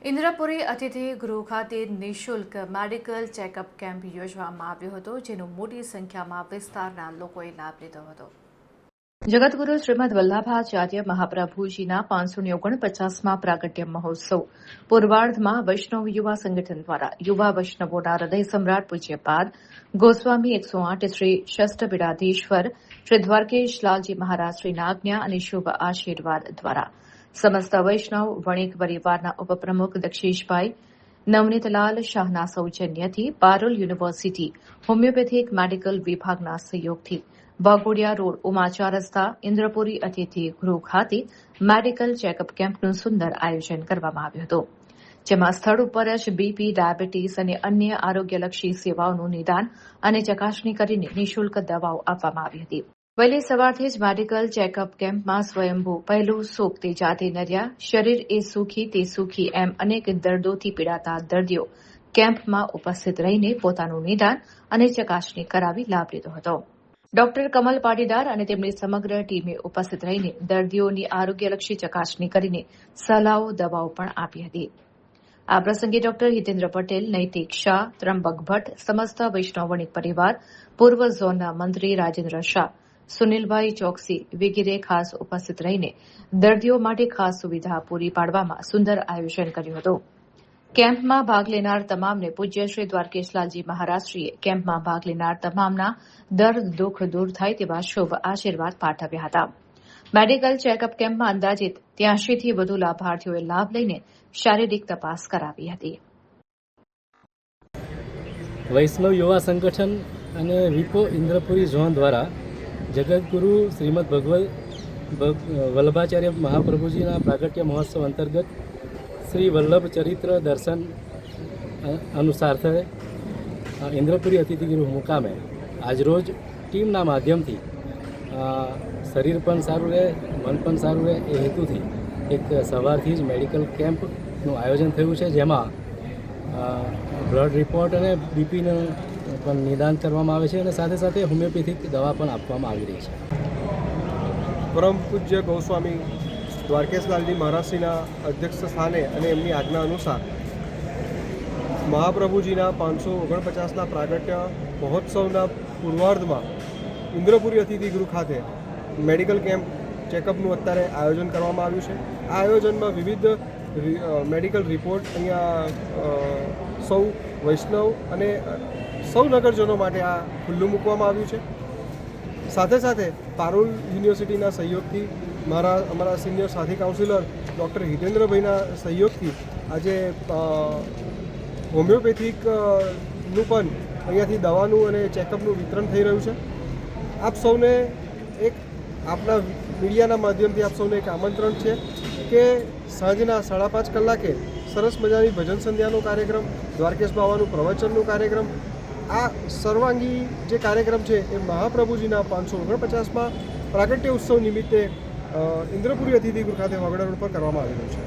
ઇન્દ્રપુરી અતિથિ ગૃહ ખાતે નિઃશુલ્ક મેડિકલ ચેકઅપ કેમ્પ યોજવામાં આવ્યો હતો, જેનો મોટી સંખ્યામાં વિસ્તારના લોકોએ લાભ લીધો હતો. જગતગુરુ શ્રીમદ વલ્લભાચાર્ય મહાપ્રભુજીના 549માં પ્રાગટ્ય મહોત્સવ પૂર્વાર્ધમાં વૈષ્ણવ યુવા સંગઠન દ્વારા યુવા વૈષ્ણવોના હૃદય સમ્રાટ પૂજ્યપાદ ગોસ્વામી 108 શ્રી ષષ્ઠપીઠાધીશ્વર શ્રી દ્વારકેશ લાલજી મહારાજ શ્રીના આજ્ઞા અને શુભ આશીર્વાદ દ્વારા સમસ્ત વૈષ્ણવ વણિક પરિવારના ઉપપ્રમુખ દક્ષેશભાઈ નવનીતલાલ શાહના સૌજન્યથી પારુલ યુનિવર્સિટી હોમિયોપેથિક મેડિકલ વિભાગના સહયોગથી વાઘોડિયા રોડ ઉમાચા રસ્તા ઇન્દ્રપુરી અતિથિ ગૃહ ખાતે મેડિકલ ચેકઅપ કેમ્પનું સુંદર આયોજન કરવામાં આવ્યું હતું, જેમાં સ્થળ ઉપર જ બીપી, ડાયાબિટીસ અને અન્ય આરોગ્યલક્ષી સેવાઓનું નિદાન અને ચકાસણી કરીને નિઃશુલ્ક દવાઓ આપવામાં આવી હતી. વહેલી સવારથી જ મેડિકલ ચેકઅપ કેમ્પમાં સ્વયંભૂ પહેલું સુખ તે જાતે નર્યા, શરીર એ સુખી તે સુખી એમ અનેક દર્દોથી પીડાતા દર્દીઓ કેમ્પમાં ઉપસ્થિત રહીને પોતાનું નિદાન અને ચકાસણી કરાવી લાભ લીધો હતો. ડોક્ટર કમલ પાટીદાર અને તેમની સમગ્ર ટીમે ઉપસ્થિત રહીને દર્દીઓની આરોગ્યલક્ષી ચકાસણી કરીને સલાહો, દવાઓ પણ આપી હતી. આ પ્રસંગે ડોક્ટર હિતેન્દ્ર પટેલ, નૈતિક શાહ, ત્રંબક ભટ્ટ, સમસ્ત વૈષ્ણવ વણિક પરિવાર, પૂર્વ ઝોનના મંત્રી રાજેન્દ્ર શાહ, સુનિલભાઈ ચોકસી વગેરે ખાસ ઉપસ્થિત રહીને દર્દીઓ માટે ખાસ સુવિધા પૂરી પાડવામાં સુંદર આયોજન કર્યું હતું. કેમ્પમાં ભાગ લેનાર તમામને પૂજ્ય શ્રી દ્વારકેશલાલજી મહારાજશ્રીએ કેમ્પમાં ભાગ લેનાર તમામના દર્દ દુઃખ દૂર થાય તેવા શુભ આશીર્વાદ પાઠવ્યા હતા. મેડિકલ ચેકઅપ કેમ્પમાં અંદાજિત 83થી વધુ લાભાર્થીઓએ લાભ લઈને શારીરિક તપાસ કરાવી હતી. વૈષ્ણવ યુવા સંગઠન અને વિપો ઇન્દ્રપુરી ઝોન દ્વારા જગતગુરુ શ્રીમદ વલ્લભાચાર્ય મહાપ્રભુજીના પ્રાગટ્ય મહોત્સવ અંતર્ગત શ્રી વલ્લભ ચરિત્ર દર્શન અનુસાર્થે ઇન્દ્રપુરી અતિથિગૃહ મુકામે આજરોજ ટીમના માધ્યમથી શરીર પણ સારું રહે, મન પણ સારું રહે એ હેતુથી એક સવારથી જ મેડિકલ કેમ્પનું આયોજન થયું છે, જેમાં બ્લડ રિપોર્ટ અને બીપીનું પણ નિદાન કરવામાં આવે છે અને સાથે સાથે હોમિયોપેથિક દવા પણ આપવામાં આવી રહી છે. પરમ પૂજ્ય ગોસ્વામી દ્વારકેશલાલજી મહારાજશ્રીના અધ્યક્ષ સ્થાને અને એમની આજ્ઞા અનુસાર મહાપ્રભુજીના 549ના પ્રાગટ્ય મહોત્સવના પૂર્વાર્ધમાં ઇન્દ્રપુરી અતિથિગૃહ ખાતે મેડિકલ કેમ્પ ચેકઅપનું અત્યારે આયોજન કરવામાં આવ્યું છે. આ આયોજનમાં વિવિધ મેડિકલ રિપોર્ટ અહીંયા સૌ વૈષ્ણવ અને સૌ નગરજનો માટે આ ખુલ્લું મૂકવામાં આવ્યું છે. સાથે સાથે પારુલ યુનિવર્સિટીના સહયોગથી અમારા સિનિયર સાથી કાઉન્સિલર ડૉક્ટર હિતેન્દ્રભાઈના સહયોગથી આજે હોમિયોપેથિકનું પણ અહીંયાથી દવાનું અને ચેકઅપનું વિતરણ થઈ રહ્યું છે. આપ સૌને એક આપના મીડિયાના માધ્યમથી આપ સૌને એક આમંત્રણ છે કે સાંજના 5:30 કલાકે સરસ મજાની ભજન સંધ્યાનો કાર્યક્રમ, દ્વારકેશ બાવાનું પ્રવચનનું કાર્યક્રમ, આ સર્વાંગી જે કાર્યક્રમ છે એ મહાપ્રભુજીના 549માં પ્રાગટ્ય ઉત્સવ નિમિત્તે ઇન્દ્રપુરી અતિથિગૃહ ખાતે વાગડા રોડ પર કરવામાં આવેલો છે.